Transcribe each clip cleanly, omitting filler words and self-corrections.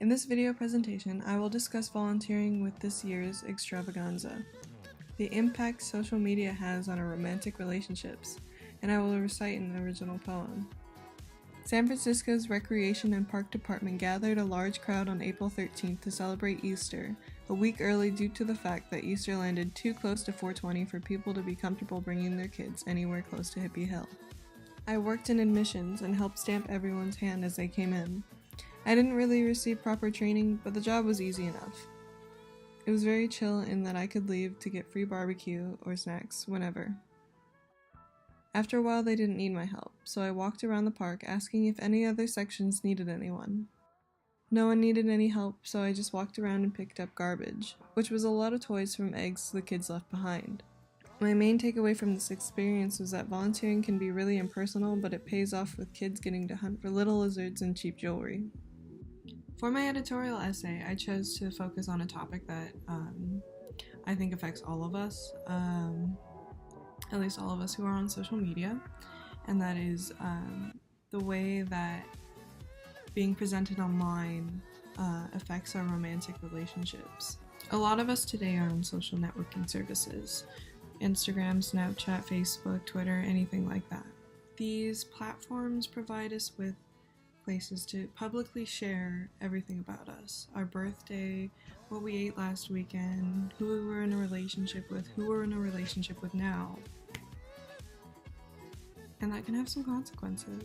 In this video presentation, I will discuss volunteering with this year's extravaganza, the impact social media has on our romantic relationships, and I will recite an original poem. San Francisco's Recreation and Park Department gathered a large crowd on April 13th to celebrate Easter, a week early due to the fact that Easter landed too close to 420 for people to be comfortable bringing their kids anywhere close to Hippie Hill. I worked in admissions and helped stamp everyone's hand as they came in. I didn't really receive proper training, but the job was easy enough. It was very chill in that I could leave to get free barbecue or snacks whenever. After a while, they didn't need my help, so I walked around the park asking if any other sections needed anyone. No one needed any help, so I just walked around and picked up garbage, which was a lot of toys from eggs the kids left behind. My main takeaway from this experience was that volunteering can be really impersonal, but it pays off with kids getting to hunt for little lizards and cheap jewelry. For my editorial essay, I chose to focus on a topic that I think affects all of us, at least all of us who are on social media, and that is the way that being presented online affects our romantic relationships. A lot of us today are on social networking services, Instagram, Snapchat, Facebook, Twitter, anything like that. These platforms provide us with places to publicly share everything about us. Our birthday, what we ate last weekend, who we were in a relationship with, who we're in a relationship with now. And that can have some consequences.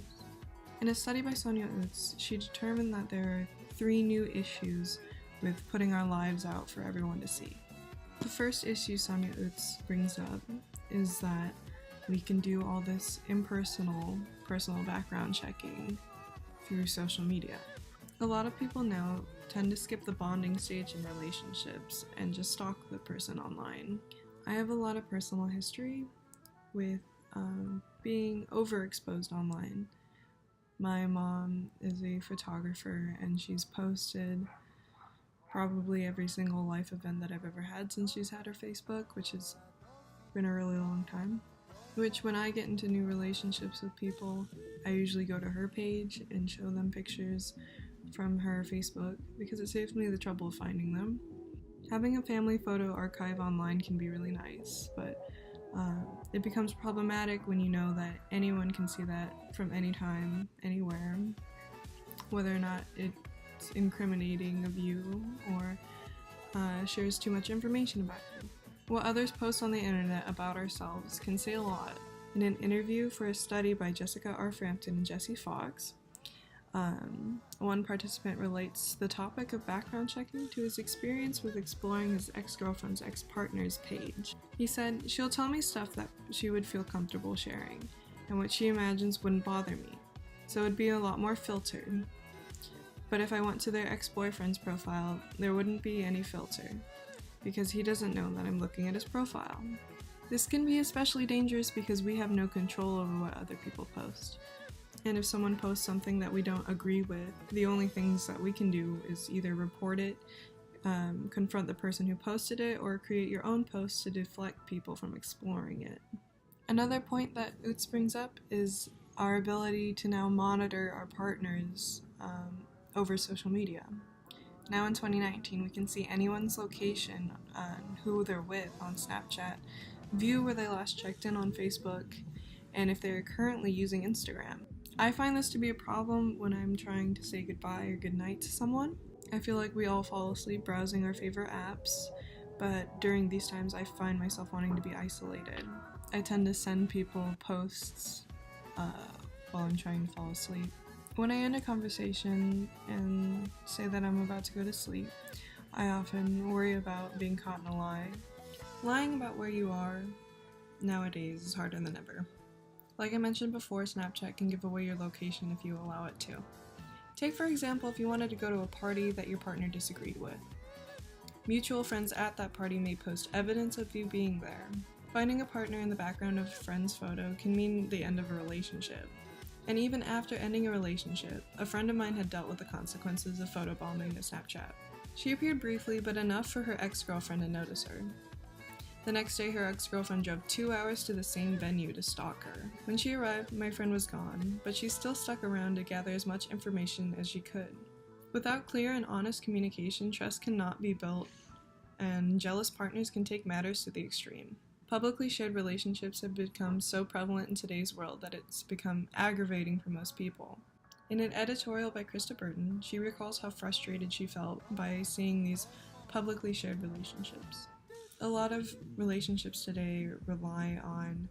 In a study by Sonia Utz, she determined that there are 3 new issues with putting our lives out for everyone to see. The first issue Sonia Utz brings up is that we can do all this personal background checking through social media. A lot of people now tend to skip the bonding stage in relationships and just stalk the person online. I have a lot of personal history with being overexposed online. My mom is a photographer and she's posted probably every single life event that I've ever had since she's had her Facebook, which has been a really long time. Which when I get into new relationships with people, I usually go to her page and show them pictures from her Facebook because it saves me the trouble of finding them. Having a family photo archive online can be really nice, but it becomes problematic when you know that anyone can see that from any time, anywhere, whether or not it's incriminating of you or shares too much information about you. What others post on the internet about ourselves can say a lot. In an interview for a study by Jessica R. Frampton and Jesse Fox, one participant relates the topic of background checking to his experience with exploring his ex-girlfriend's ex-partner's page. He said, "She'll tell me stuff that she would feel comfortable sharing, and what she imagines wouldn't bother me, so it'd be a lot more filtered. But if I went to their ex-boyfriend's profile, there wouldn't be any filter, because he doesn't know that I'm looking at his profile." This can be especially dangerous because we have no control over what other people post. And if someone posts something that we don't agree with, the only things that we can do is either report it, confront the person who posted it, or create your own post to deflect people from exploring it. Another point that Utz brings up is our ability to now monitor our partners over social media. Now in 2019, we can see anyone's location and who they're with on Snapchat, view where they last checked in on Facebook, and if they're currently using Instagram. I find this to be a problem when I'm trying to say goodbye or goodnight to someone. I feel like we all fall asleep browsing our favorite apps, but during these times I find myself wanting to be isolated. I tend to send people posts while I'm trying to fall asleep. When I end a conversation and say that I'm about to go to sleep, I often worry about being caught in a lie. Lying about where you are nowadays is harder than ever. Like I mentioned before, Snapchat can give away your location if you allow it to. Take for example if you wanted to go to a party that your partner disagreed with. Mutual friends at that party may post evidence of you being there. Finding a partner in the background of a friend's photo can mean the end of a relationship. And even after ending a relationship, a friend of mine had dealt with the consequences of photobombing to Snapchat. She appeared briefly, but enough for her ex-girlfriend to notice her. The next day, her ex-girlfriend drove 2 hours to the same venue to stalk her. When she arrived, my friend was gone, but she still stuck around to gather as much information as she could. Without clear and honest communication, trust cannot be built, and jealous partners can take matters to the extreme. Publicly shared relationships have become so prevalent in today's world that it's become aggravating for most people. In an editorial by Krista Burton, she recalls how frustrated she felt by seeing these publicly shared relationships. A lot of relationships today rely on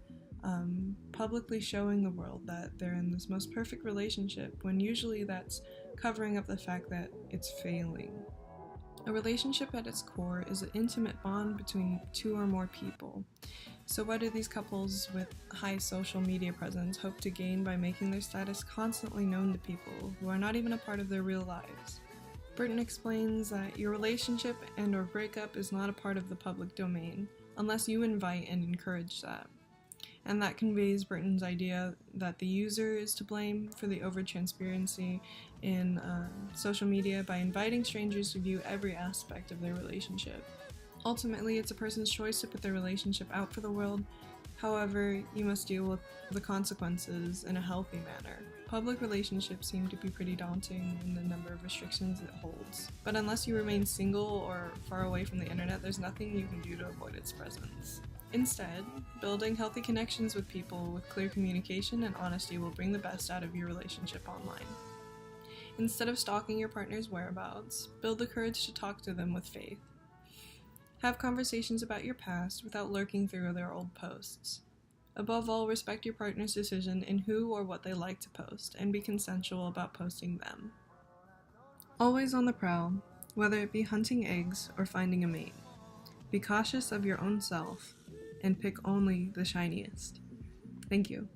publicly showing the world that they're in this most perfect relationship, when usually that's covering up the fact that it's failing. A relationship at its core is an intimate bond between two or more people. So what do these couples with high social media presence hope to gain by making their status constantly known to people who are not even a part of their real lives? Burton explains that your relationship and or breakup is not a part of the public domain unless you invite and encourage that. And that conveys Burton's idea that the user is to blame for the over-transparency in social media by inviting strangers to view every aspect of their relationship. Ultimately, it's a person's choice to put their relationship out for the world. However, you must deal with the consequences in a healthy manner. Public relationships seem to be pretty daunting in the number of restrictions it holds. But unless you remain single or far away from the internet, there's nothing you can do to avoid its presence. Instead, building healthy connections with people with clear communication and honesty will bring the best out of your relationship online. Instead of stalking your partner's whereabouts, build the courage to talk to them with faith. Have conversations about your past without lurking through their old posts. Above all, respect your partner's decision in who or what they like to post, and be consensual about posting them. Always on the prowl, whether it be hunting eggs or finding a mate. Be cautious of your own self, and pick only the shiniest. Thank you.